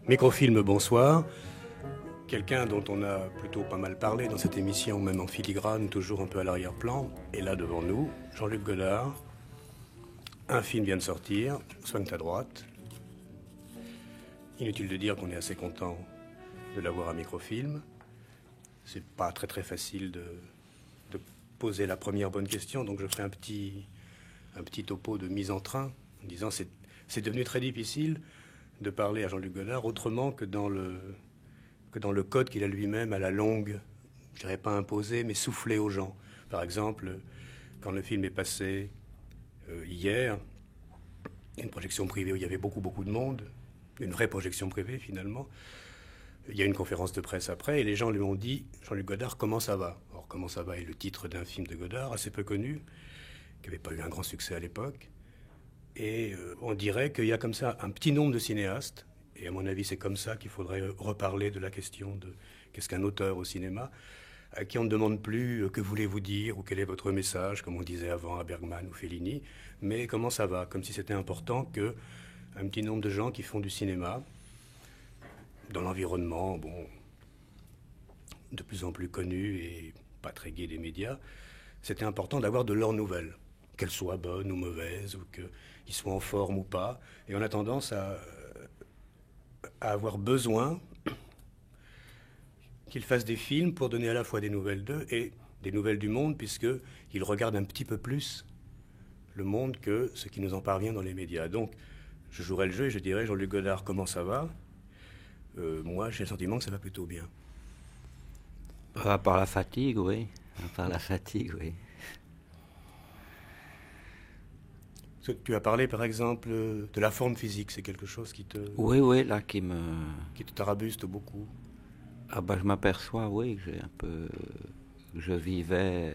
Microfilm, bonsoir. Quelqu'un dont on a plutôt pas mal parlé dans cette émission, même en filigrane, toujours un peu à l'arrière-plan, est là devant nous, Jean-Luc Godard. Un film vient de sortir, Soigne ta droite. Inutile de dire qu'on est assez content de l'avoir à Microfilm. C'est pas très facile de poser la première bonne question, donc je ferai un petit topo de mise en train, en disant c'est devenu très difficile de parler à Jean-Luc Godard autrement que dans le code qu'il a lui-même à la longue, je dirais pas imposé, mais soufflé aux gens. Par exemple, quand le film est passé hier, une projection privée où il y avait beaucoup de monde, une vraie projection privée finalement, il y a une conférence de presse après et les gens lui ont dit « Jean-Luc Godard, comment ça va ?» Alors « Comment ça va ?» est le titre d'un film de Godard assez peu connu, qui n'avait pas eu un grand succès à l'époque. Et on dirait qu'il y a comme ça un petit nombre de cinéastes, et à mon avis c'est comme ça qu'il faudrait reparler de la question de qu'est-ce qu'un auteur au cinéma, à qui on ne demande plus que voulez-vous dire ou quel est votre message, comme on disait avant à Bergman ou Fellini, mais comment ça va, comme si c'était important qu'un petit nombre de gens qui font du cinéma, dans l'environnement, de plus en plus connu et pas très gai des médias, c'était important d'avoir de leurs nouvelles, qu'elles soient bonnes ou mauvaises, ou qu'ils soient en forme ou pas. Et on a tendance à avoir besoin qu'ils fassent des films pour donner à la fois des nouvelles d'eux et des nouvelles du monde, puisqu'ils regardent un petit peu plus le monde que ce qui nous en parvient dans les médias. Donc, je jouerai le jeu et je dirai, Jean-Luc Godard, comment ça va ? Moi, j'ai le sentiment que ça va plutôt bien. À part la fatigue, oui. À part la fatigue, oui. Tu as parlé, par exemple, de la forme physique. C'est quelque chose qui te... Oui, là, qui te tarabuste beaucoup. Ah je m'aperçois, oui, que j'ai un peu... Je vivais...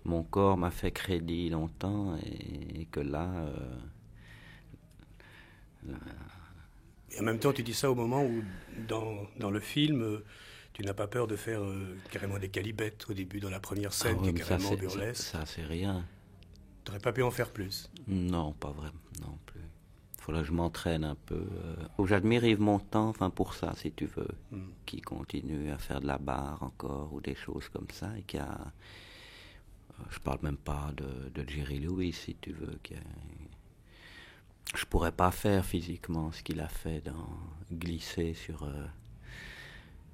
Mon corps m'a fait crédit longtemps et que là... Et en même temps, tu dis ça au moment où, dans le film, tu n'as pas peur de faire carrément des calibettes au début, dans la première scène, qui est carrément burlesque. Ça, c'est rien. Tu n'aurais pas pu en faire plus? Non, pas vraiment, non plus. Il faudrait que je m'entraîne un peu. J'admire Yves Montand, enfin pour ça, si tu veux, qui continue à faire de la barre encore, ou des choses comme ça, et qui a... je parle même pas de Jerry Lewis, si tu veux, je pourrais pas faire physiquement ce qu'il a fait dans glisser sur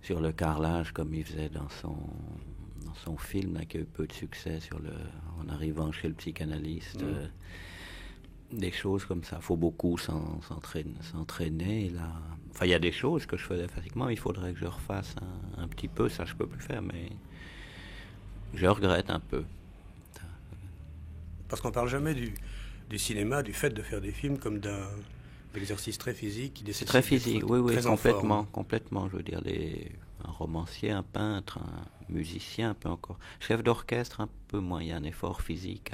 le carrelage comme il faisait dans son film là, qui a eu peu de succès en arrivant chez le psychanalyste. Des choses comme ça. Il faut beaucoup s'entraîner. Là. Enfin, il y a des choses que je faisais facilement. Il faudrait que je refasse un petit peu. Ça, je peux plus faire, mais je regrette un peu. Parce qu'on parle jamais du cinéma, du fait de faire des films comme d'un exercice très physique. C'est très physique, oui, complètement. Je veux dire, un romancier, un peintre, un musicien, un peu encore. Chef d'orchestre, un peu moins. Il y a un effort physique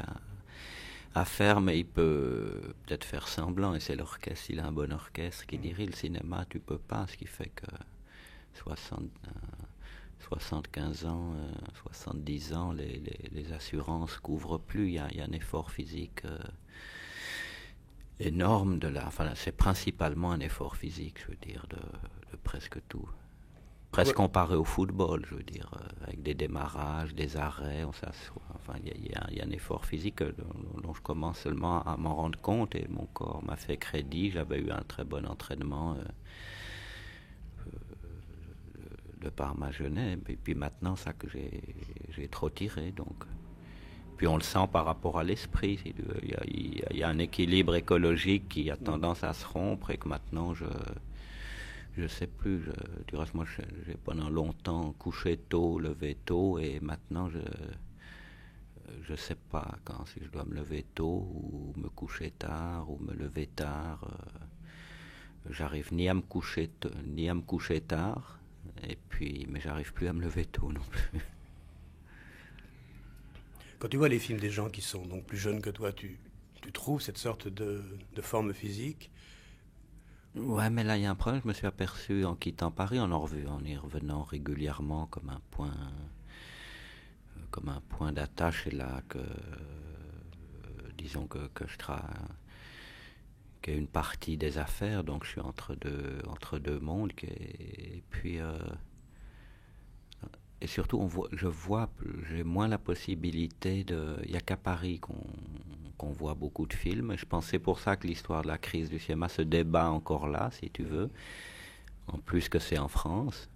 à faire, mais il peut peut-être faire semblant. Et c'est l'orchestre, s'il a un bon orchestre qui dirige. Le cinéma, tu peux pas. Ce qui fait que 75 ans, 70 ans, les assurances couvrent plus. Il y a un effort physique énorme c'est principalement un effort physique, je veux dire, de presque tout. Presque comparé au football, je veux dire, avec des démarrages, des arrêts, on s'assoit. Enfin, il y a un effort physique dont je commence seulement à m'en rendre compte et mon corps m'a fait crédit. J'avais eu un très bon entraînement de par ma jeunesse, et puis maintenant, ça que j'ai trop tiré, donc... Puis on le sent par rapport à l'esprit. Il y a un équilibre écologique qui a tendance à se rompre et que maintenant je sais plus. Du reste, moi j'ai pendant longtemps couché tôt, levé tôt, et maintenant je sais pas si je dois me lever tôt ou me coucher tard ou me lever tard. J'arrive ni à me coucher tard, mais j'arrive plus à me lever tôt non plus. Quand tu vois les films des gens qui sont donc plus jeunes que toi, tu trouves cette sorte de forme physique? Ouais, mais là, il y a un problème. Je me suis aperçu en quittant Paris, en y revenant régulièrement comme un point d'attache. Et là, disons que qui est une partie des affaires, donc je suis entre deux mondes. Et puis, et surtout, j'ai moins la possibilité de. Il n'y a qu'à Paris qu'on voit beaucoup de films. Je pense que c'est pour ça que l'histoire de la crise du cinéma se débat encore là, si tu veux. En plus que c'est en France,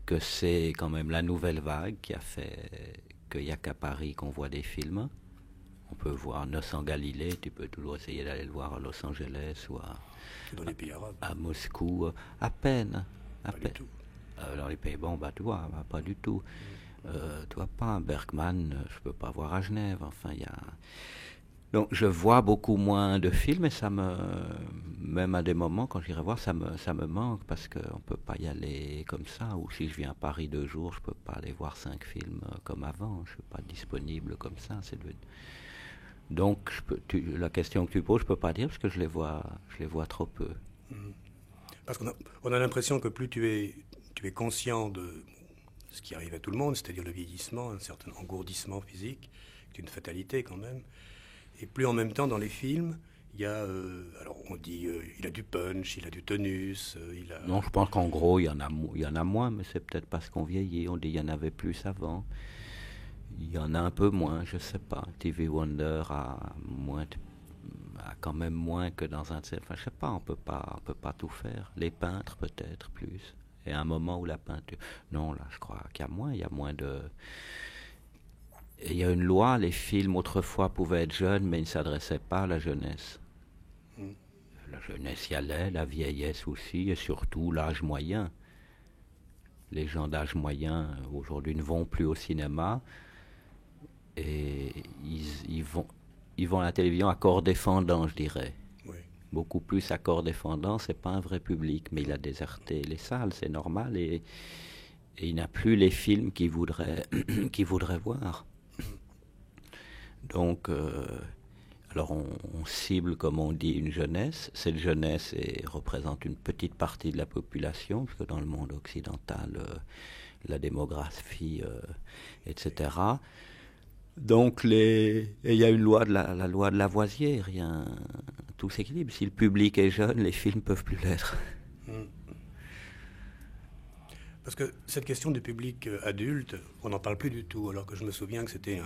que c'est quand même la nouvelle vague qui a fait qu'il n'y a qu'à Paris qu'on voit des films. On peut voir Noces en Galilée, tu peux toujours essayer d'aller le voir à Los Angeles ou dans les pays arabes. À Moscou, à peine. Pas du tout. Dans les pays, bon, bah, tu vois, bah, pas du tout. Tu vois pas, Bergman, je peux pas voir à Genève, enfin, il y a... Donc, je vois beaucoup moins de films et même à des moments, quand j'irai voir, ça me manque parce qu'on peut pas y aller comme ça. Ou si je viens à Paris 2 jours, je peux pas aller voir 5 films comme avant. Je suis pas disponible comme ça. Donc, la question que tu poses, je peux pas dire parce que je les vois trop peu. Parce qu'on a l'impression que plus tu es conscient de ce qui arrive à tout le monde, c'est-à-dire le vieillissement, un certain engourdissement physique, qui est une fatalité quand même, et plus en même temps dans les films, il y a, alors on dit, il a du punch, il a du tonus, il a... Non, je pense qu'en gros, il y en a moins, mais c'est peut-être parce qu'on vieillit. On dit il y en avait plus avant. Il y en a un peu moins, je sais pas. TV Wonder a quand même moins que dans un... Enfin, je sais pas, on peut pas tout faire. Les peintres, peut-être, plus. Et à un moment où la peinture... Non, là, je crois qu'il y a moins de... Et il y a une loi, les films autrefois pouvaient être jeunes, mais ils ne s'adressaient pas à la jeunesse. La jeunesse y allait, la vieillesse aussi, et surtout l'âge moyen. Les gens d'âge moyen, aujourd'hui, ne vont plus au cinéma, et ils vont à la télévision à corps défendant, je dirais. Oui. Beaucoup plus à corps défendant, c'est pas un vrai public, mais il a déserté les salles, c'est normal, et il n'a plus les films qu'il voudrait voir. Donc, alors on cible, comme on dit, une jeunesse. Cette jeunesse représente une petite partie de la population, parce que dans le monde occidental, la démographie, etc. Donc, il y a une loi la loi de Lavoisier, tout s'équilibre. Si le public est jeune, les films peuvent plus l'être. Parce que cette question du public adulte, on n'en parle plus du tout, alors que je me souviens que c'était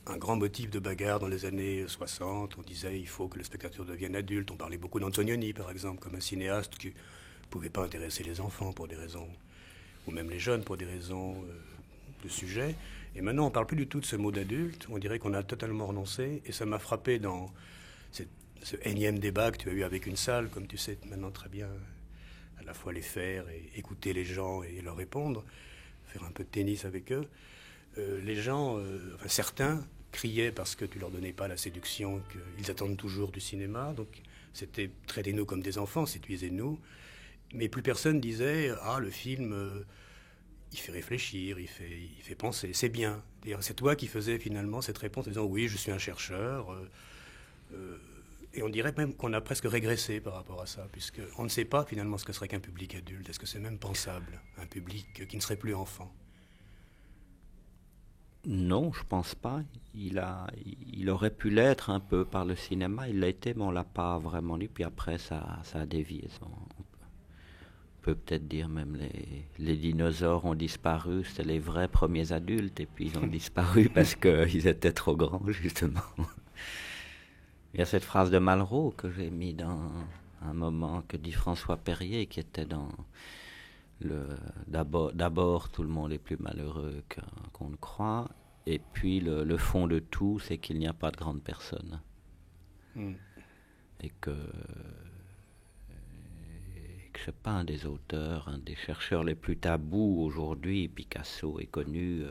un grand motif de bagarre dans les années 60. On disait il faut que le spectateur devienne adulte. On parlait beaucoup d'Antonioni, par exemple, comme un cinéaste qui ne pouvait pas intéresser les enfants pour des raisons, ou même les jeunes pour des raisons de sujet. Et maintenant, on ne parle plus du tout de ce mot d'adulte. On dirait qu'on a totalement renoncé. Et ça m'a frappé dans ce énième débat que tu as eu avec une salle, comme tu sais maintenant très bien, à la fois les faire et écouter les gens et leur répondre, faire un peu de tennis avec eux. Les gens, enfin certains, criaient parce que tu leur donnais pas la séduction qu'ils attendent toujours du cinéma. Donc c'était traitez-nous comme des enfants, séduisez-nous. Mais plus personne disait ah le film il fait réfléchir, il fait penser, c'est bien. D'ailleurs, c'est toi qui faisais finalement cette réponse en disant oui je suis un chercheur. Et on dirait même qu'on a presque régressé par rapport à ça, puisqu'on ne sait pas finalement ce que serait qu'un public adulte. Est-ce que c'est même pensable, un public qui ne serait plus enfant? Non, je pense pas. Il aurait pu l'être un peu par le cinéma. Il l'a été, mais on l'a pas vraiment lu. Puis après, ça a dévié. On peut peut-être dire même les dinosaures ont disparu. C'était les vrais premiers adultes, et puis ils ont disparu parce qu'ils étaient trop grands, justement. Il y a cette phrase de Malraux que j'ai mis dans un moment que dit François Perrier, qui était dans d'abord tout le monde est plus malheureux qu'on ne croit, et puis le fond de tout, c'est qu'il n'y a pas de grandes personnes. Et que je sais pas, un des auteurs, un des chercheurs les plus tabous aujourd'hui, Picasso est connu,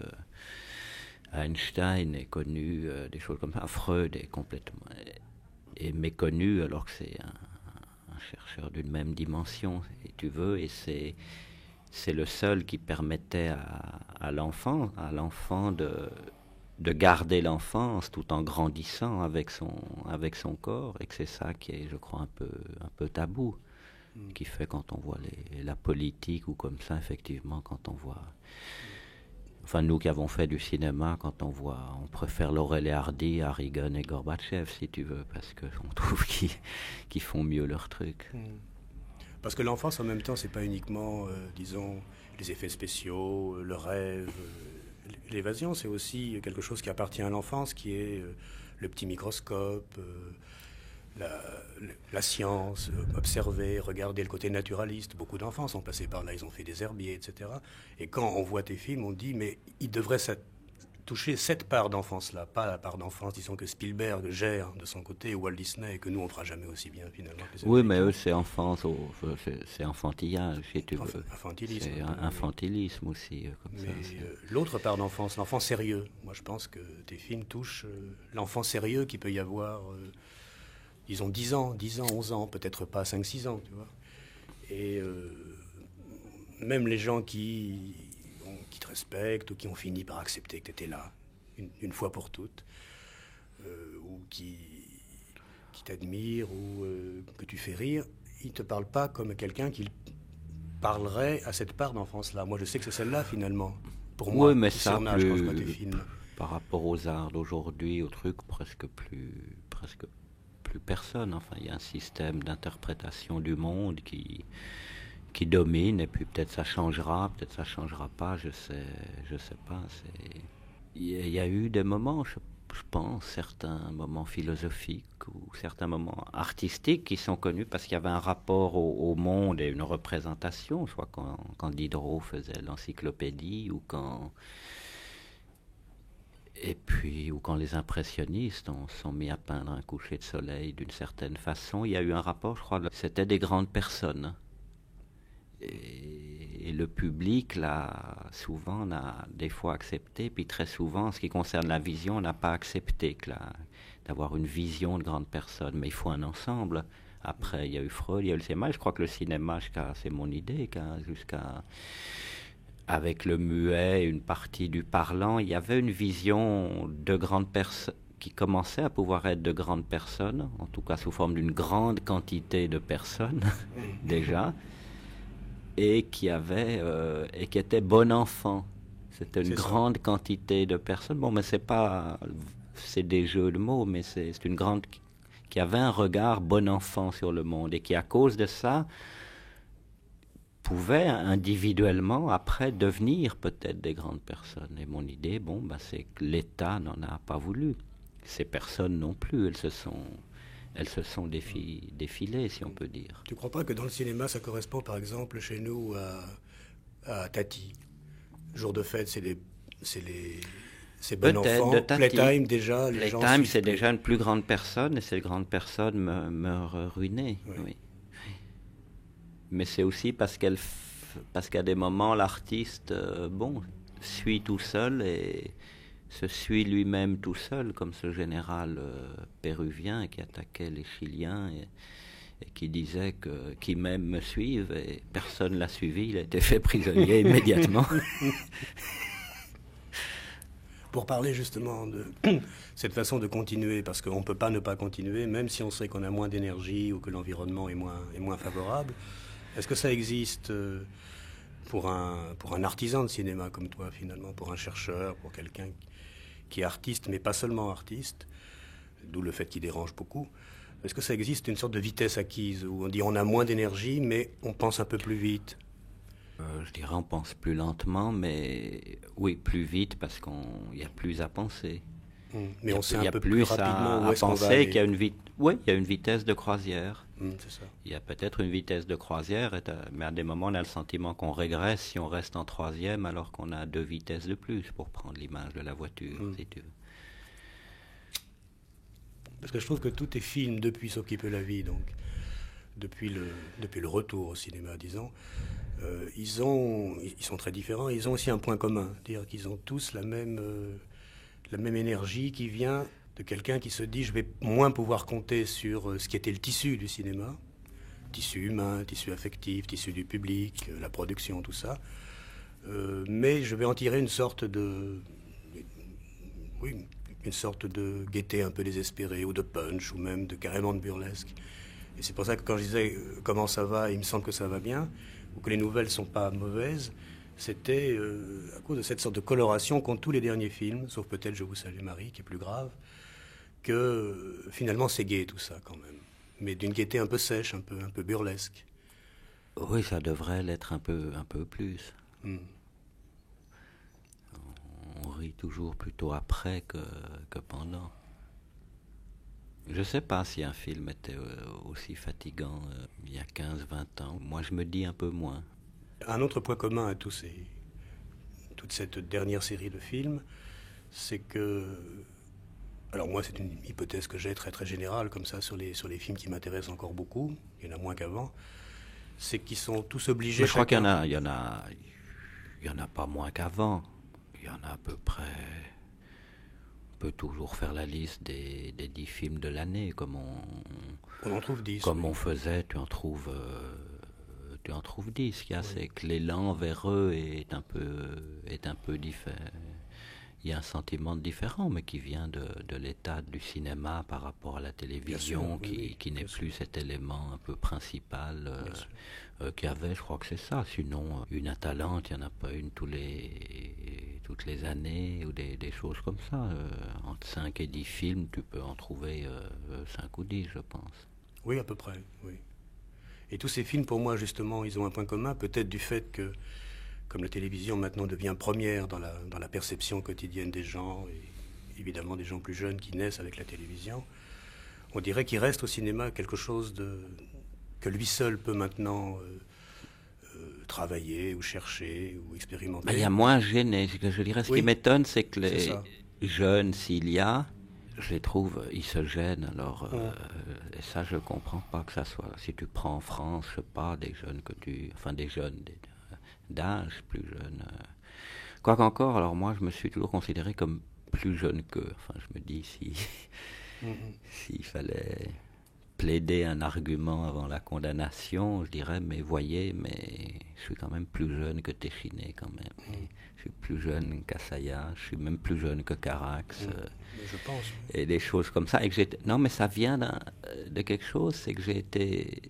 Einstein est connu, des choses comme ça, Freud est complètement est méconnu, alors que c'est un chercheur d'une même dimension, si tu veux, et c'est le seul qui permettait à l'enfant de garder l'enfance tout en grandissant avec son corps, et que c'est ça qui est, je crois, un peu tabou, qui fait quand on voit la politique ou comme ça, effectivement, quand on voit Enfin, nous qui avons fait du cinéma, quand on préfère Laurel et Hardy à Reagan et Gorbatchev, si tu veux, parce qu'on trouve qu'ils font mieux leur truc. Parce que l'enfance, en même temps, c'est pas uniquement, disons, les effets spéciaux, le rêve. L'évasion, c'est aussi quelque chose qui appartient à l'enfance, qui est le petit microscope, la science, observer, regarder le côté naturaliste. Beaucoup d'enfants sont passés par là, ils ont fait des herbiers, etc. Et quand on voit tes films, on dit, mais il devrait toucher cette part d'enfance-là, pas la part d'enfance, disons, que Spielberg gère de son côté, ou Walt Disney, et que nous, on fera jamais aussi bien, finalement. Que les Oui, mais Américains. eux, c'est enfance, c'est enfantillage, si tu veux. Infantilisme. C'est un infantilisme aussi, comme Mais ça. l'autre part d'enfance, l'enfant sérieux. Moi, je pense que tes films touchent l'enfant sérieux qu'il peut y avoir, disons, 10 ans, 11 ans, peut-être pas 5-6 ans, tu vois. Et même les gens qui te respectent ou qui ont fini par accepter que tu étais là, une fois pour toutes, ou qui t'admirent, ou que tu fais rire, ils ne te parlent pas comme quelqu'un qui parlerait à cette part d'enfance-là. Moi, je sais que c'est celle-là, finalement. Pour moi, Oui, mais qui ça, surnage quand je vois tes films. par rapport aux arts d'aujourd'hui, aux trucs, presque plus personne. Enfin, il y a un système d'interprétation du monde qui domine, et puis peut-être ça changera pas, je sais pas. Il y a eu des moments, je pense, certains moments philosophiques ou certains moments artistiques qui sont connus parce qu'il y avait un rapport au monde et une représentation. Je crois quand Diderot faisait l'encyclopédie ou quand les impressionnistes sont mis à peindre un coucher de soleil d'une certaine façon, il y a eu un rapport, je crois, c'était des grandes personnes. Et le public, là, souvent, n'a des fois accepté, puis très souvent, en ce qui concerne la vision, n'a pas accepté d'avoir une vision de grande personne. Mais il faut un ensemble. Après, il y a eu Freud, il y a eu le cinéma. Je crois que le cinéma, c'est mon idée, avec le muet, une partie du parlant, il y avait une vision de grandes personnes qui commençait à pouvoir être de grandes personnes, en tout cas sous forme d'une grande quantité de personnes, déjà, et qui était bon enfant. C'était une grande quantité de personnes. Bon, mais c'est des jeux de mots, mais c'est une grande qui avait un regard bon enfant sur le monde et qui, à cause de ça, pouvaient individuellement après devenir peut-être des grandes personnes. Et mon idée, c'est que l'État n'en a pas voulu. Ces personnes non plus, elles se sont défilées, si on peut dire. Tu ne crois pas que dans le cinéma, ça correspond par exemple chez nous à Tati? Jour de fête, c'est bon enfant. Playtime, déjà, les gens... Playtime, c'est déjà une plus grande personne, et cette grande personne meurt ruinée. Oui. Mais c'est aussi parce qu'à des moments, l'artiste, suit tout seul et se suit lui-même tout seul, comme ce général péruvien qui attaquait les Chiliens et qui disait qui même me suivent, et personne l'a suivi, il a été fait prisonnier immédiatement. Pour parler justement de cette façon de continuer, parce qu'on ne peut pas ne pas continuer, même si on sait qu'on a moins d'énergie ou que l'environnement est moins favorable. Est-ce que ça existe pour un artisan de cinéma comme toi, finalement, pour un chercheur, pour quelqu'un qui est artiste, mais pas seulement artiste, d'où le fait qu'il dérange beaucoup? Est-ce que ça existe une sorte de vitesse acquise, où on dit on a moins d'énergie, mais on pense un peu plus vite? Je dirais on pense plus lentement, mais oui, plus vite, parce qu'il y a plus à penser. Mais on sait un peu plus rapidement où est-ce qu'on va aller. Qu'il y a il y a une vitesse de croisière. C'est ça. Il y a peut-être une vitesse de croisière, mais à des moments, on a le sentiment qu'on régresse si on reste en troisième, alors qu'on a 2 vitesses de plus, pour prendre l'image de la voiture, si tu veux. Parce que je trouve que tous tes films, depuis S'occuper la vie, donc, depuis le retour au cinéma, disons, ils sont très différents. Ils ont aussi un point commun, c'est-à-dire qu'ils ont tous la même énergie qui vient de quelqu'un qui se dit je vais moins pouvoir compter sur ce qui était le tissu du cinéma, tissu humain, tissu affectif, tissu du public, la production, tout ça, mais je vais en tirer une sorte de gaieté un peu désespérée, ou de punch, ou même carrément de burlesque. Et c'est pour ça que quand je disais comment ça va, il me semble que ça va bien, ou que les nouvelles sont pas mauvaises, c'était à cause de cette sorte de coloration qu'ont tous les derniers films, sauf peut-être Je vous salue Marie, qui est plus grave, que finalement c'est gai tout ça quand même. Mais d'une gaieté un peu sèche, un peu burlesque. Oui, ça devrait l'être un peu plus. Mm. On rit toujours plutôt après que pendant. Je ne sais pas si un film était aussi fatigant il y a 15-20 ans. Moi, je me dis un peu moins. Un autre point commun à toute cette dernière série de films, c'est que... Alors moi, c'est une hypothèse que j'ai très très générale, comme ça, sur les films qui m'intéressent encore beaucoup. Il y en a moins qu'avant. C'est qu'ils sont tous obligés... Mais je crois qu'il y en a pas moins qu'avant. Il y en a à peu près... On peut toujours faire la liste des 10 films de l'année, comme on en trouve 10. Comme oui. on faisait, tu en trouves 10. Ce qu'il y a, c'est que l'élan vers eux est un peu différent. Il y a un sentiment différent, mais qui vient de l'état du cinéma par rapport à la télévision, qui n'est plus cet élément un peu principal qu'il y avait. Je crois que c'est ça. Sinon, une Atalante, il n'y en a pas une toutes les années, ou des choses comme ça. Entre 5 et 10 films, tu peux en trouver 5 ou 10, je pense. Oui, à peu près, oui. Et tous ces films, pour moi, justement, ils ont un point commun, peut-être du fait que, comme la télévision maintenant devient première dans la perception quotidienne des gens, et évidemment des gens plus jeunes qui naissent avec la télévision, on dirait qu'il reste au cinéma quelque chose que lui seul peut maintenant travailler ou chercher ou expérimenter. Il y a moins gêné. Je dirais, ce qui m'étonne, c'est que les jeunes, s'il y a, je les trouve, ils se gênent. Alors, et ça, je ne comprends pas que ça soit. Si tu prends en France, je sais pas, des jeunes des jeunes d'âge plus jeunes. Quoi qu'encore, alors moi, je me suis toujours considéré comme plus jeune qu'eux. Enfin, je me dis s'il fallait plaider un argument avant la condamnation, je dirais, mais voyez, je suis quand même plus jeune que Téchiné quand même. Je suis plus jeune qu'Assaya, je suis même plus jeune que Carax. Je pense. Et des choses comme ça. Non, mais ça vient de quelque chose, c'est que j'ai été...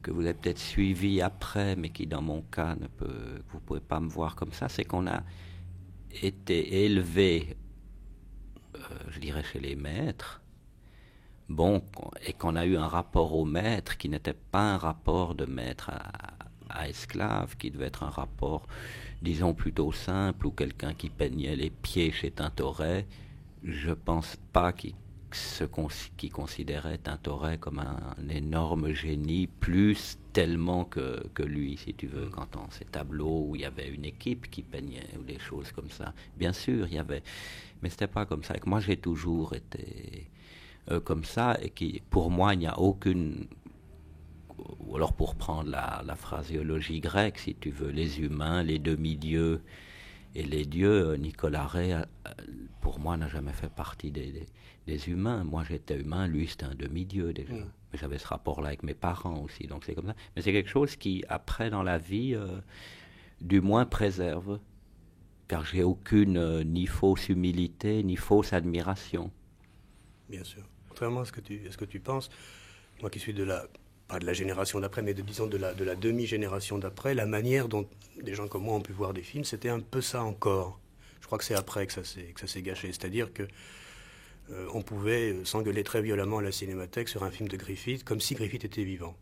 que vous avez peut-être suivi après, mais qui dans mon cas, vous ne pouvez pas me voir comme ça, c'est qu'on a été élevé, je dirais, chez les maîtres, et qu'on a eu un rapport au maître qui n'était pas un rapport de maître à esclave, qui devait être un rapport, disons, plutôt simple, ou quelqu'un qui peignait les pieds chez Tintoret. Je ne pense pas qu'il considérait Tintoret comme un énorme génie, plus tellement que lui, si tu veux, quand on ces tableaux où il y avait une équipe qui peignait, ou des choses comme ça. Bien sûr, il y avait, mais c'était pas comme ça. Et que moi, j'ai toujours été comme ça, et pour moi, il n'y a aucune... Ou alors, pour prendre la phraséologie grecque, si tu veux, les humains, les demi-dieux et les dieux, Nicolas Rey, pour moi, n'a jamais fait partie des humains. Moi, j'étais humain, lui, c'était un demi-dieu déjà. Mais j'avais ce rapport-là avec mes parents aussi, donc c'est comme ça. Mais c'est quelque chose qui, après, dans la vie, du moins préserve, car j'ai aucune ni fausse humilité, ni fausse admiration. Bien sûr. Contrairement à ce que tu penses, moi qui suis pas de la génération d'après, mais disons de la demi-génération d'après, la manière dont des gens comme moi ont pu voir des films, c'était un peu ça encore. Je crois que c'est après que ça s'est gâché. C'est-à-dire que on pouvait s'engueuler très violemment à la Cinémathèque sur un film de Griffith, comme si Griffith était vivant.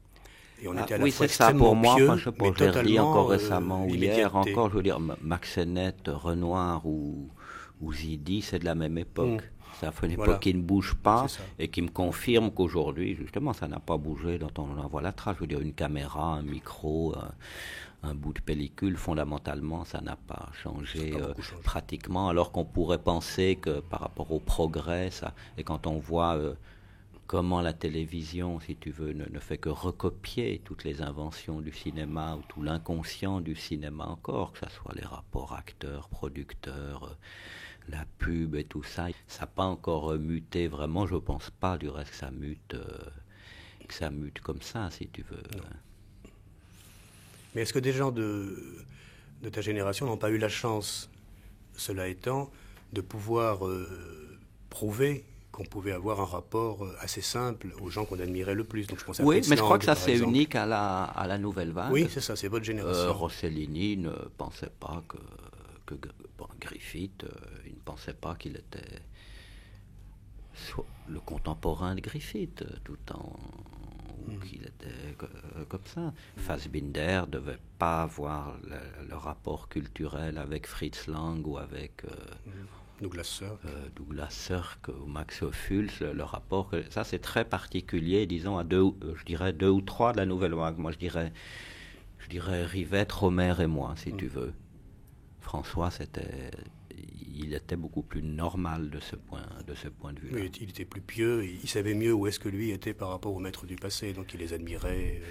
Et on était à la fois extrêmement pieux, mais totalement dit encore récemment, ou hier immédiateté. encore, je veux dire, Max Sennett, Renoir ou Zidi, c'est de la même époque. Ça fait une époque qui ne bouge pas et qui me confirme qu'aujourd'hui, justement, ça n'a pas bougé dont on en voit la trace. Je veux dire, une caméra, un micro, un bout de pellicule, fondamentalement, ça n'a pas changé pratiquement, alors qu'on pourrait penser que par rapport au progrès, et quand on voit comment la télévision, si tu veux, ne fait que recopier toutes les inventions du cinéma, ou tout l'inconscient du cinéma encore, que ce soit les rapports acteurs-producteurs, la pub et tout ça, ça n'a pas encore muté vraiment. Je ne pense pas du reste que ça mute comme ça, si tu veux. Non. Mais est-ce que des gens de ta génération n'ont pas eu la chance, cela étant, de pouvoir prouver qu'on pouvait avoir un rapport assez simple aux gens qu'on admirait le plus. Donc je pensais à Oui, Fritz mais je crois Lang, que ça par c'est exemple. unique à la nouvelle vague. Oui, c'est ça, c'est votre génération. Rossellini ne pensait pas Griffith, il ne pensait pas qu'il était le contemporain de Griffith, tout en qu'il était comme ça. Fassbinder ne devait pas avoir le rapport culturel avec Fritz Lang ou avec Douglas Sirk ou Max Ophuls, le rapport, ça c'est très particulier, disons, à je dirais 2 ou 3 de la nouvelle vague. Moi je dirais Rivette, Romer et moi, si tu veux. François, il était beaucoup plus normal de ce point de vue-là. Oui, il était plus pieux, il savait mieux où est-ce que lui était par rapport aux maîtres du passé, donc il les admirait,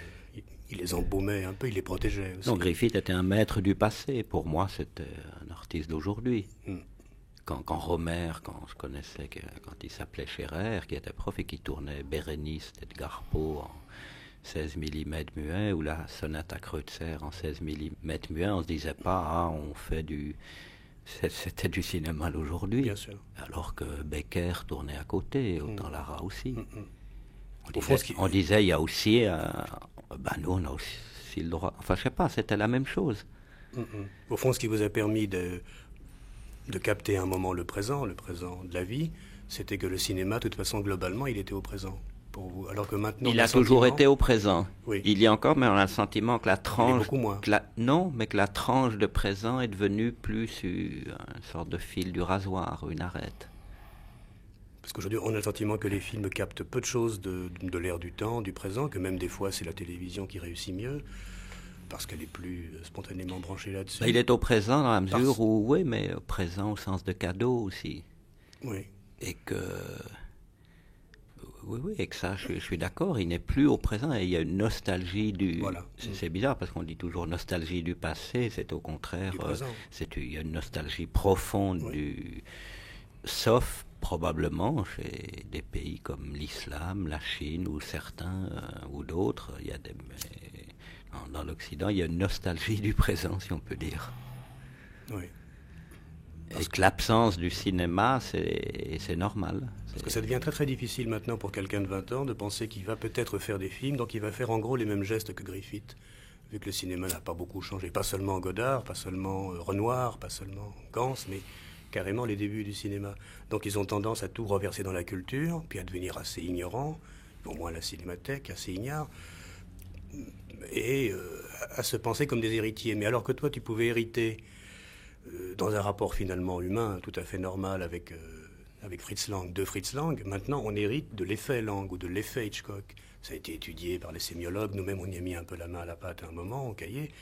il les embaumait un peu, il les protégeait aussi. Donc Griffith était un maître du passé, pour moi c'était un artiste d'aujourd'hui. Quand Romer, quand je connaissais, quand il s'appelait Scherer, qui était prof et qui tournait Bérénice d'Edgar Poe en 16 mm muet, ou la sonate à Kreutzer en 16 mm muet, on se disait pas, on fait c'était du cinéma d'aujourd'hui. Bien sûr. Alors que Becker tournait à côté, autant Lara aussi. On Au disait, il y a aussi, nous on a aussi le droit, enfin je sais pas, c'était la même chose. Au fond, ce qui vous a permis de capter un moment le présent de la vie, c'était que le cinéma, de toute façon, globalement, il était au présent pour vous. Alors que maintenant, il a toujours été au présent. Oui. Il y a encore, mais on a le sentiment que la tranche... beaucoup moins. Non, mais que la tranche de présent est devenue plus une sorte de fil du rasoir, une arête. Parce qu'aujourd'hui, on a le sentiment que les films captent peu de choses de l'ère du temps, du présent, que même des fois, c'est la télévision qui réussit mieux, parce qu'elle est plus spontanément branchée là-dessus. Il est au présent dans la mesure où, oui, mais au présent au sens de cadeau aussi. Oui. Et que... Oui, et que ça, je suis d'accord, il n'est plus au présent, et il y a une nostalgie du... Voilà. C'est bizarre, parce qu'on dit toujours nostalgie du passé, c'est au contraire... Du présent. Il y a une nostalgie profonde du... Sauf probablement chez des pays comme l'islam, la Chine, ou certains, ou d'autres, il y a dans l'Occident, il y a une nostalgie du présent, si on peut dire. Oui. Et que l'absence du cinéma, c'est normal. Parce que ça devient très très difficile maintenant pour quelqu'un de 20 ans de penser qu'il va peut-être faire des films, donc il va faire en gros les mêmes gestes que Griffith, vu que le cinéma n'a pas beaucoup changé. Pas seulement Godard, pas seulement Renoir, pas seulement Gans, mais carrément les débuts du cinéma. Donc ils ont tendance à tout reverser dans la culture, puis à devenir assez ignorants, au moins à la cinémathèque, assez ignares, et à se penser comme des héritiers. Mais alors que toi, tu pouvais hériter dans un rapport finalement humain, tout à fait normal avec Fritz Lang, de Fritz Lang, maintenant on hérite de l'effet Lang ou de l'effet Hitchcock. Ça a été étudié par les sémiologues, nous-mêmes on y a mis un peu la main à la pâte à un moment, au cahier.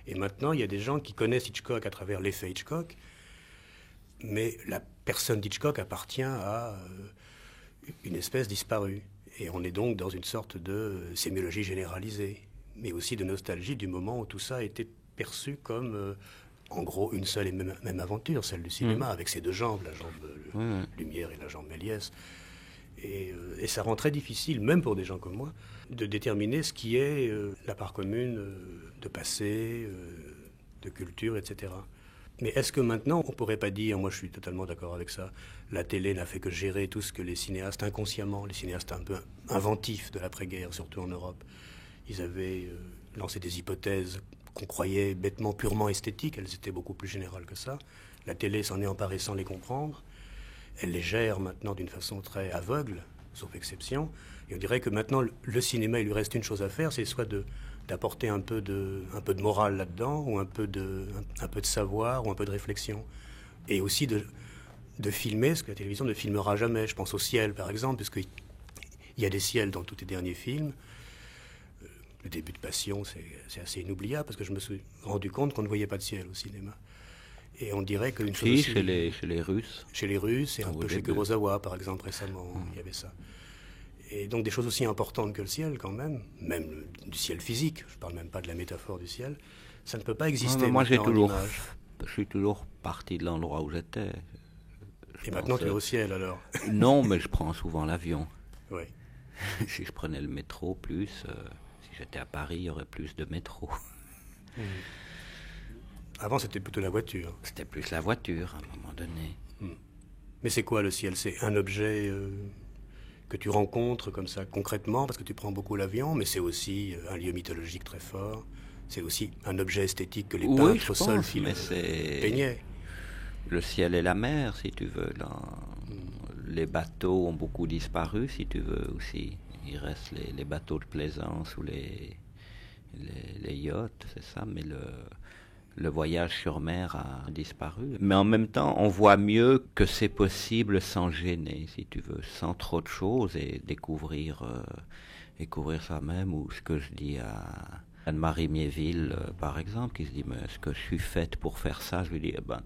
Et maintenant il y a des gens qui connaissent Hitchcock à travers l'effet Hitchcock, mais la personne d'Hitchcock appartient à une espèce disparue. Et on est donc dans une sorte de sémiologie généralisée, mais aussi de nostalgie du moment où tout ça a été perçu comme... en gros, une seule et même aventure, celle du cinéma, avec ses deux jambes, la jambe Lumière et la jambe Méliès. Et ça rend très difficile, même pour des gens comme moi, de déterminer ce qui est la part commune de passé, de culture, etc. Mais est-ce que maintenant, on ne pourrait pas dire, moi je suis totalement d'accord avec ça, la télé n'a fait que gérer tout ce que les cinéastes inconsciemment, les cinéastes un peu inventifs de l'après-guerre, surtout en Europe, ils avaient lancé des hypothèses qu'on croyait bêtement, purement esthétiques, elles étaient beaucoup plus générales que ça. La télé s'en est emparée sans les comprendre. Elle les gère maintenant d'une façon très aveugle, sauf exception. Et on dirait que maintenant, le cinéma, il lui reste une chose à faire, c'est soit d'apporter un peu de morale là-dedans, ou un peu de savoir, ou un peu de réflexion. Et aussi de filmer, ce que la télévision ne filmera jamais. Je pense au ciel, par exemple, puisqu'il y a des ciels dans tous les derniers films. Le début de Passion, c'est assez inoubliable, parce que je me suis rendu compte qu'on ne voyait pas de ciel au cinéma. Et on dirait qu'une chose aussi... chez les Russes. Chez les Russes, et un peu chez Kurosawa, par exemple, récemment, il y avait ça. Et donc des choses aussi importantes que le ciel, quand même du ciel physique, je ne parle même pas de la métaphore du ciel, ça ne peut pas exister. Moi, je suis toujours parti de l'endroit où j'étais. Et maintenant, tu es au ciel, alors? Non, mais je prends souvent l'avion. Oui. Si je prenais le métro plus... Si j'étais à Paris, il y aurait plus de métro. Avant, c'était plutôt la voiture. C'était plus la voiture, à un moment donné. Mais c'est quoi le ciel? C'est un objet que tu rencontres comme ça concrètement parce que tu prends beaucoup l'avion, mais c'est aussi un lieu mythologique très fort. C'est aussi un objet esthétique que les Oui, je peintres seuls pense, mais c'est peignaient. le ciel et la mer, si tu veux. Là. Mm. Les bateaux ont beaucoup disparu, si tu veux aussi. Il reste les bateaux de plaisance ou les yachts, c'est ça, mais le voyage sur mer a disparu. Mais en même temps, on voit mieux que c'est possible sans gêner, si tu veux, sans trop de choses et découvrir soi-même. Ou ce que je dis à Anne-Marie Miéville, par exemple, qui se dit, mais est-ce que je suis faite pour faire ça? Je lui dis, eh ben,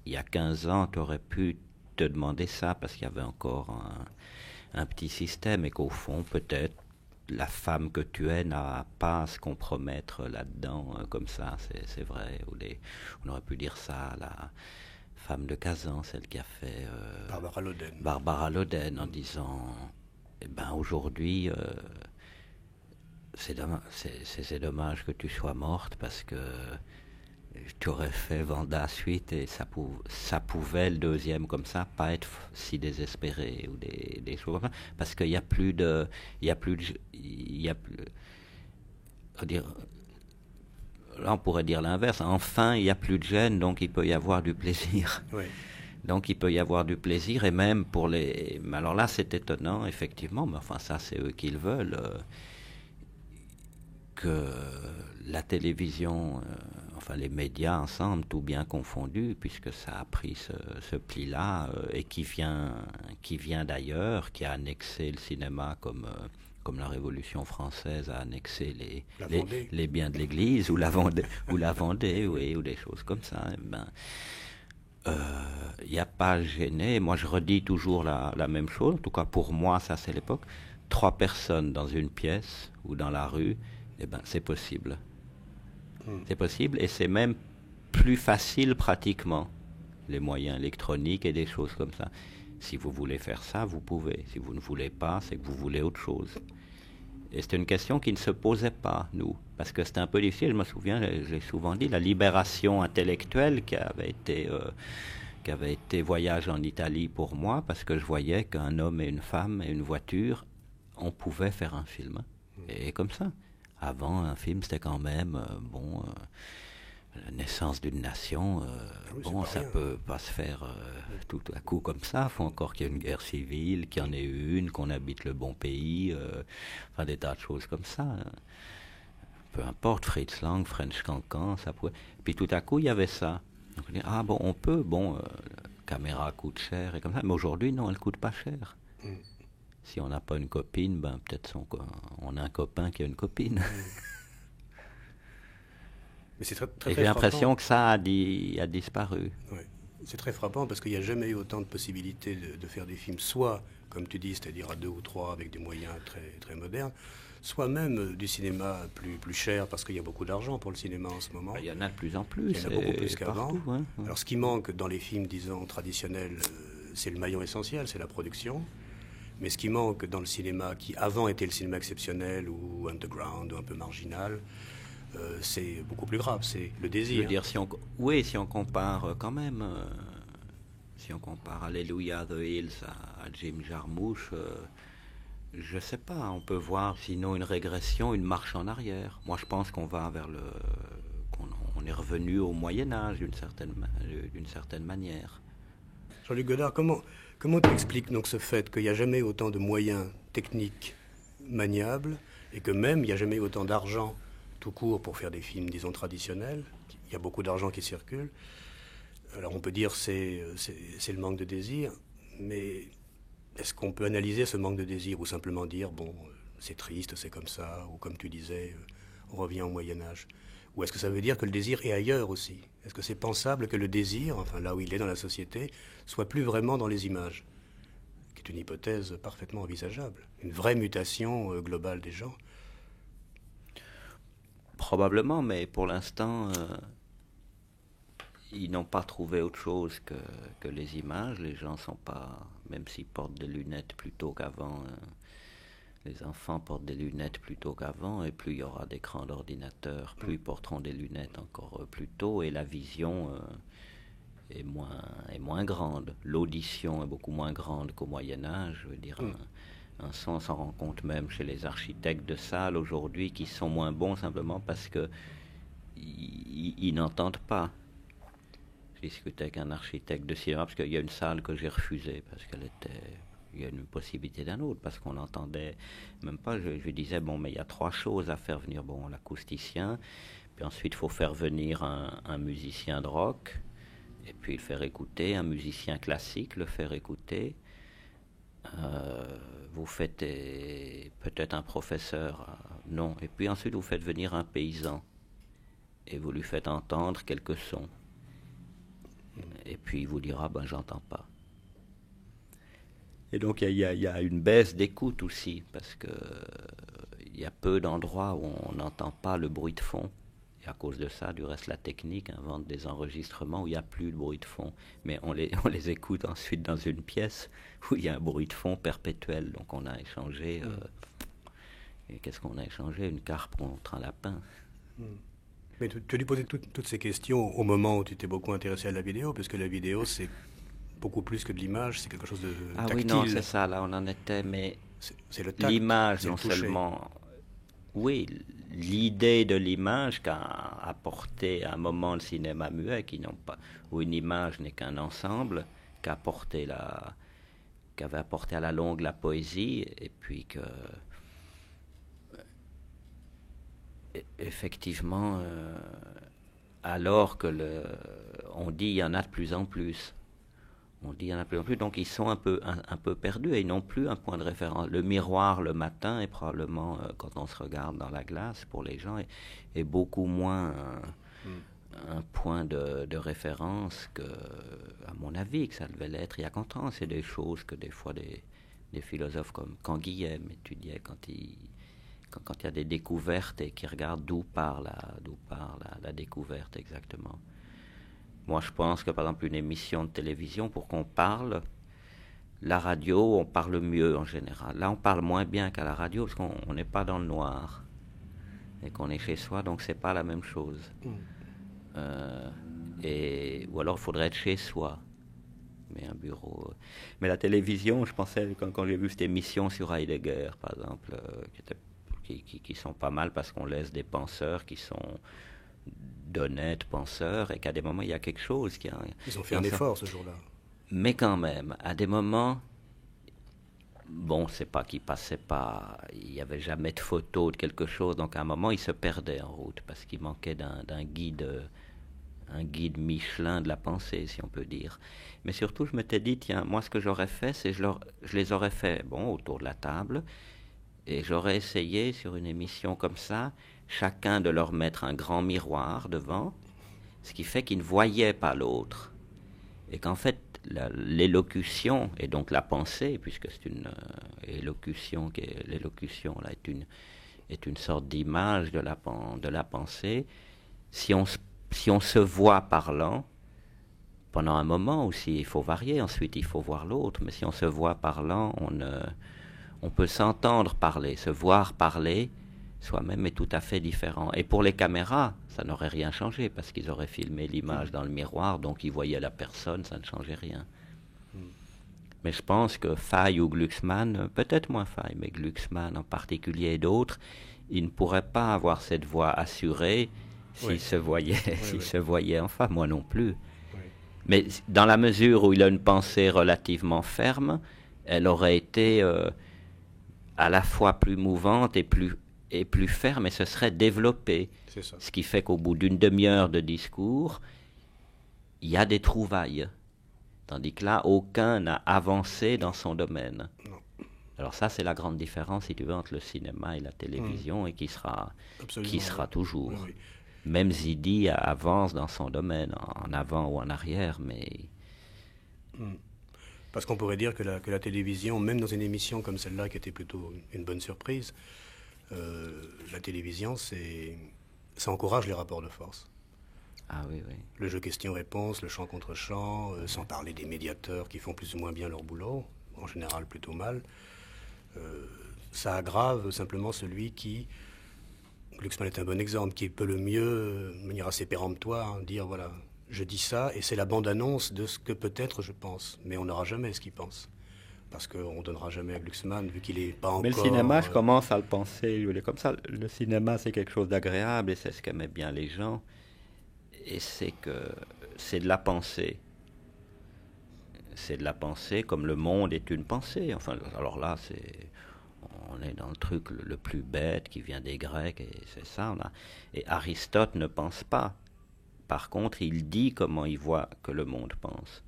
il y a 15 ans, tu aurais pu te demander ça parce qu'il y avait encore un petit système et qu'au fond, peut-être, la femme que tu es n'a pas à se compromettre là-dedans comme ça, c'est vrai. On aurait pu dire ça à la femme de Kazan, celle qui a fait Barbara Loden, en disant, eh ben aujourd'hui, c'est dommage que tu sois morte parce que tu aurais fait Vanda suite et ça pouvait, le deuxième comme ça, pas être si désespéré ou des choses comme ça, parce qu'il n'y a plus de, dire, là on pourrait dire l'inverse, enfin il n'y a plus de gêne, donc il peut y avoir du plaisir. Oui. Donc il peut y avoir du plaisir et même pour les... Mais alors là c'est étonnant effectivement, mais enfin ça c'est eux qui le veulent, que la télévision, enfin les médias ensemble, tout bien confondu, puisque ça a pris ce pli-là, et qui vient d'ailleurs, qui a annexé le cinéma comme la Révolution française a annexé les biens de l'Église, ou la Vendée, oui, ou des choses comme ça. Il n'y a pas à gêner. Moi, je redis toujours la même chose. En tout cas, pour moi, ça, c'est l'époque. 3 personnes dans une pièce ou dans la rue, eh ben, c'est possible. C'est possible et c'est même plus facile pratiquement. Les moyens électroniques et des choses comme ça. Si vous voulez faire ça, vous pouvez. Si vous ne voulez pas, c'est que vous voulez autre chose. Et c'était une question qui ne se posait pas, nous. Parce que c'était un peu difficile, je me souviens, j'ai souvent dit, la libération intellectuelle qui avait été voyage en Italie pour moi, parce que je voyais qu'un homme et une femme et une voiture, on pouvait faire un film. Et comme ça. Avant, un film, c'était quand même, la naissance d'une nation, ça peut pas se faire tout à coup comme ça. Il faut encore qu'il y ait une guerre civile, qu'il y en ait une, qu'on habite le bon pays, enfin des tas de choses comme ça. Peu importe, Fritz Lang, French Cancan, ça pouvait... Puis tout à coup, il y avait ça. Donc, on dit, ah bon, on peut, la caméra coûte cher et comme ça, mais aujourd'hui, non, elle coûte pas cher. Si on n'a pas une copine, ben peut-être on a un copain qui a une copine. Mais c'est très et j'ai l'impression que ça a disparu. Ouais. C'est très frappant parce qu'il n'y a jamais eu autant de possibilités de faire des films, soit, comme tu dis, c'est-à-dire à 2 ou 3 avec des moyens très, très modernes, soit même du cinéma plus cher parce qu'il y a beaucoup d'argent pour le cinéma en ce moment. Il y en a de plus en plus. Il y en a beaucoup plus qu'avant. Partout, hein. Alors ce qui manque dans les films, disons, traditionnels, c'est le maillon essentiel, c'est la production. Mais ce qui manque dans le cinéma, qui avant était le cinéma exceptionnel ou underground ou un peu marginal, c'est beaucoup plus grave, c'est le désir. Je veux dire, si on compare quand même, si on compare Alléluia The Hills à Jim Jarmusch, je sais pas, on peut voir sinon une régression, une marche en arrière. Moi je pense qu'on va vers on est revenu au Moyen-Âge d'une certaine manière. Jean-Luc Godard, comment tu expliques donc ce fait qu'il n'y a jamais autant de moyens techniques maniables et que même il n'y a jamais autant d'argent tout court pour faire des films, disons, traditionnels? Il y a beaucoup d'argent qui circule. Alors on peut dire c'est le manque de désir, mais est-ce qu'on peut analyser ce manque de désir ou simplement dire, bon, c'est triste, c'est comme ça, ou comme tu disais, on revient au Moyen-Âge? Ou est-ce que ça veut dire que le désir est ailleurs aussi? Est-ce que c'est pensable que le désir, enfin là où il est dans la société, soit plus vraiment dans les images? Qui est une hypothèse parfaitement envisageable. Une vraie mutation globale des gens. Probablement, mais pour l'instant, ils n'ont pas trouvé autre chose que les images. Les gens sont pas, même s'ils portent des lunettes plutôt qu'avant, les enfants portent des lunettes plutôt qu'avant, et plus il y aura d'écrans d'ordinateur, plus ils porteront des lunettes encore plus tôt, et la vision est moins grande. L'audition est beaucoup moins grande qu'au Moyen-Âge. Je veux dire, un son, on s'en rend compte même chez les architectes de salles aujourd'hui qui sont moins bons simplement parce que ils n'entendent pas. J'ai discuté avec un architecte de cinéma parce qu'il y a une salle que j'ai refusée parce il y a une possibilité d'un autre parce qu'on n'entendait même pas. Je disais, bon, mais il y a 3 choses à faire venir. Bon, l'acousticien, puis ensuite il faut faire venir un musicien de rock, et puis le faire écouter, un musicien classique, le faire écouter. Vous faites peut-être un professeur, non, et puis ensuite vous faites venir un paysan et vous lui faites entendre quelques sons. Et puis il vous dira, ben j'entends pas. Et donc il y a une baisse d'écoute aussi, parce que il y a peu d'endroits où on n'entend pas le bruit de fond. Et à cause de ça, du reste, la technique invente des enregistrements où il n'y a plus de bruit de fond. Mais on les écoute ensuite dans une pièce où il y a un bruit de fond perpétuel. Donc on a échangé... et qu'est-ce qu'on a échangé? Une carpe contre un lapin. Mais tu as dû poser toutes ces questions au moment où tu t'es beaucoup intéressé à la vidéo, parce que la vidéo, c'est beaucoup plus que de l'image, c'est quelque chose de tactile. Ah oui, non, c'est ça, là, on en était, mais c'est le tact, l'image, non seulement... Oui, l'idée de l'image qu'a apporté à un moment le cinéma muet, où une image n'est qu'un ensemble, qu'avait apporté à la longue la poésie, et puis que... Effectivement, alors que on dit il y en a de plus en plus. Donc ils sont un peu perdus et ils n'ont plus un point de référence. Le miroir le matin est probablement, quand on se regarde dans la glace, pour les gens, est beaucoup moins un point de référence que, à mon avis, que ça devait l'être il y a 40 ans. C'est des choses que des fois des philosophes comme Canguilhem étudiaient quand il y a des découvertes et qui regardent d'où part la découverte exactement. Moi, je pense que, par exemple, une émission de télévision, pour qu'on parle, la radio, on parle mieux en général. Là, on parle moins bien qu'à la radio parce qu'on n'est pas dans le noir et qu'on est chez soi, donc c'est pas la même chose. Ou alors, il faudrait être chez soi. Mais un bureau... Mais la télévision, je pensais, quand j'ai vu cette émission sur Heidegger, par exemple, qui sont pas mal parce qu'on laisse des penseurs qui sont d'honnêtes penseurs et qu'à des moments il y a quelque chose qui a... Ils ont fait un effort ce jour-là. Mais quand même, à des moments, bon, c'est pas qu'ils passaient pas, il n'y avait jamais de photo de quelque chose, donc à un moment ils se perdaient en route parce qu'il manquait d'un guide, un guide Michelin de la pensée, si on peut dire. Mais surtout, je m'étais dit, tiens, moi ce que j'aurais fait, c'est je les aurais fait, bon, autour de la table. Et j'aurais essayé, sur une émission comme ça, chacun de leur mettre un grand miroir devant, ce qui fait qu'ils ne voyaient pas l'autre. Et qu'en fait, l'élocution, et donc la pensée, puisque c'est une élocution, l'élocution là, est une sorte d'image de la pensée, si on se voit parlant, pendant un moment aussi, il faut varier, ensuite il faut voir l'autre, mais si on se voit parlant, on peut s'entendre parler, se voir parler, soi-même est tout à fait différent. Et pour les caméras, ça n'aurait rien changé, parce qu'ils auraient filmé l'image dans le miroir, donc ils voyaient la personne, ça ne changeait rien. Mais je pense que Fay ou Glucksmann, peut-être moins Fay, mais Glucksmann en particulier et d'autres, ils ne pourraient pas avoir cette voix assurée s'ils se voyaient enfin, moi non plus. Oui. Mais dans la mesure où il a une pensée relativement ferme, elle aurait été... à la fois plus mouvante et plus ferme, et ce serait développé. Ce qui fait qu'au bout d'une demi-heure de discours, il y a des trouvailles. Tandis que là, aucun n'a avancé dans son domaine. Non. Alors ça, c'est la grande différence, si tu veux, entre le cinéma et la télévision, et qui sera toujours. Oui, oui. Même Zidi avance dans son domaine, en avant ou en arrière, mais... Parce qu'on pourrait dire que la télévision, même dans une émission comme celle-là, qui était plutôt une bonne surprise, la télévision, ça encourage les rapports de force. Ah oui, oui. Le jeu question-réponse, le chant contre chant, sans parler des médiateurs qui font plus ou moins bien leur boulot, en général plutôt mal. Ça aggrave simplement celui qui, Glucksmann est un bon exemple, qui peut le mieux, de manière assez péremptoire, dire voilà, je dis ça et c'est la bande-annonce de ce que peut-être je pense. Mais on n'aura jamais ce qu'il pense. Parce qu'on ne donnera jamais à Glucksmann, vu qu'il n'est pas encore... Mais le cinéma, je commence à le penser, je voulais comme ça. Le cinéma, c'est quelque chose d'agréable et c'est ce qu'aimaient bien les gens. Et c'est de la pensée. C'est de la pensée comme le monde est une pensée. Enfin, alors là, on est dans le truc le plus bête qui vient des Grecs et c'est ça. Et Aristote ne pense pas. Par contre, il dit comment il voit que le monde pense.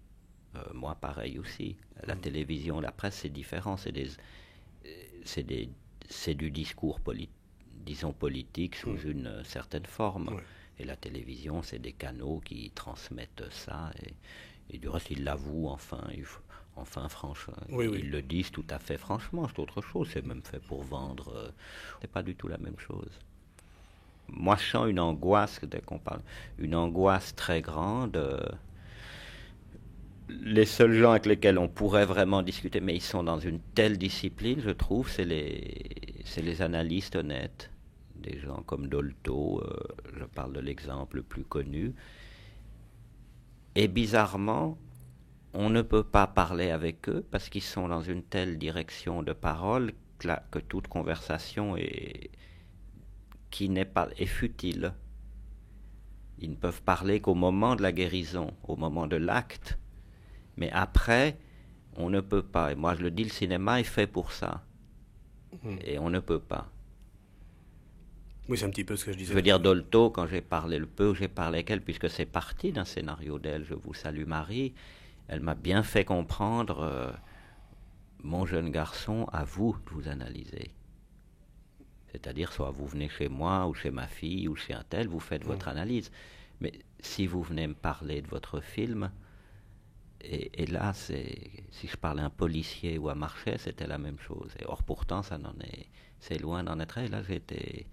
Moi, pareil aussi. La télévision, la presse, c'est différent. C'est du discours disons politique sous une certaine forme. Oui. Et la télévision, c'est des canaux qui transmettent ça. Et du reste, ils l'avouent enfin franchement. Oui, oui. Ils le disent tout à fait franchement. C'est autre chose. C'est même fait pour vendre. C'est pas du tout la même chose. Moi, je sens une angoisse dès qu'on parle. Une angoisse très grande. Les seuls gens avec lesquels on pourrait vraiment discuter, mais ils sont dans une telle discipline, je trouve, c'est les analystes honnêtes. Des gens comme Dolto, je parle de l'exemple le plus connu. Et bizarrement, on ne peut pas parler avec eux parce qu'ils sont dans une telle direction de parole que toute conversation est futile. Ils ne peuvent parler qu'au moment de la guérison, au moment de l'acte. Mais après, on ne peut pas. Et moi, je le dis, le cinéma est fait pour ça. Et on ne peut pas. Oui, c'est un petit peu ce que je disais. Je veux dire, Dolto, quand j'ai parlé avec elle, puisque c'est parti d'un scénario d'elle, Je vous salue Marie, elle m'a bien fait comprendre, mon jeune garçon, à vous de vous analyser. C'est-à-dire, soit vous venez chez moi, ou chez ma fille, ou chez un tel, vous faites votre analyse. Mais si vous venez me parler de votre film... Et là, si je parlais à un policier ou à Marchais, c'était la même chose. Et or, pourtant, c'est loin d'en être. Et là, j'étais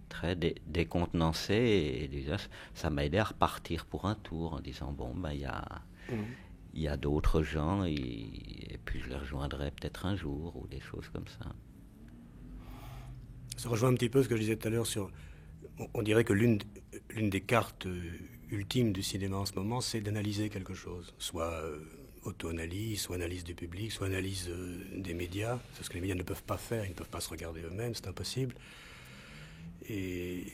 très décontenancé. Et déjà, ça m'a aidé à repartir pour un tour en disant, bon, ben, il y a d'autres gens et puis je les rejoindrai peut-être un jour ou des choses comme ça. Ça rejoint un petit peu ce que je disais tout à l'heure sur... On dirait que l'une des cartes ultimes du cinéma en ce moment, c'est d'analyser quelque chose. Soit auto-analyse, soit analyse du public, soit analyse des médias. C'est ce que les médias ne peuvent pas faire, ils ne peuvent pas se regarder eux-mêmes, c'est impossible. Et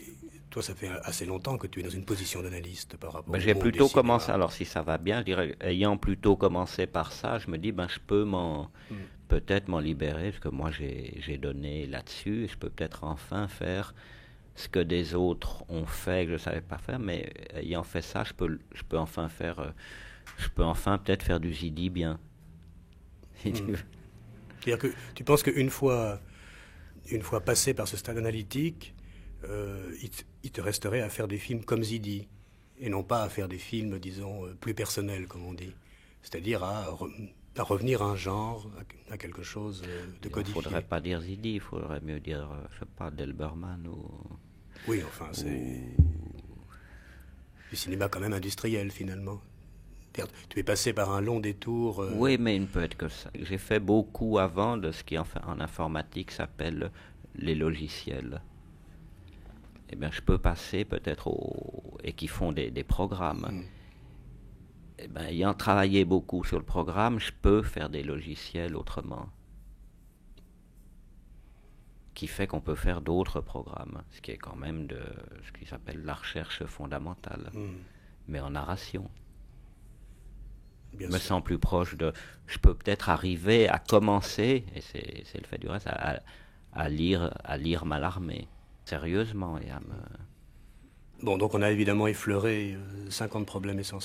toi, ça fait assez longtemps que tu es dans une position d'analyste par rapport au J'ai monde plutôt du cinéma. commencé, alors si ça va bien, je dirais, ayant plutôt commencé par ça, je me dis, je peux peut-être m'en libérer, parce que moi j'ai donné là-dessus, et je peux peut-être enfin faire ce que des autres ont fait que je ne savais pas faire, mais ayant fait ça, je peux enfin peut-être faire du Zidi bien. C'est-à-dire que tu penses qu'une fois passé par ce stade analytique, il te resterait à faire des films comme Zidi, et non pas à faire des films, disons, plus personnels, comme on dit. C'est-à-dire à revenir à un genre, à quelque chose de codifié. Il ne faudrait pas dire Zidi, il faudrait mieux dire, je sais pas, Delberman ou... Oui, enfin, c'est du cinéma quand même industriel, finalement. Tu es passé par un long détour... Oui, mais il ne peut être que ça. J'ai fait beaucoup avant de ce qui en informatique s'appelle les logiciels. Eh bien, je peux passer peut-être et qui font des programmes. Eh bien, ayant travaillé beaucoup sur le programme, je peux faire des logiciels autrement. Qui fait qu'on peut faire d'autres programmes, ce qui est quand même ce qui s'appelle la recherche fondamentale, mais en narration. Je me sens plus proche je peux peut-être arriver à commencer, et c'est le fait du reste, à lire Mallarmé, sérieusement, et à me... Bon, donc on a évidemment effleuré 50 problèmes essentiels.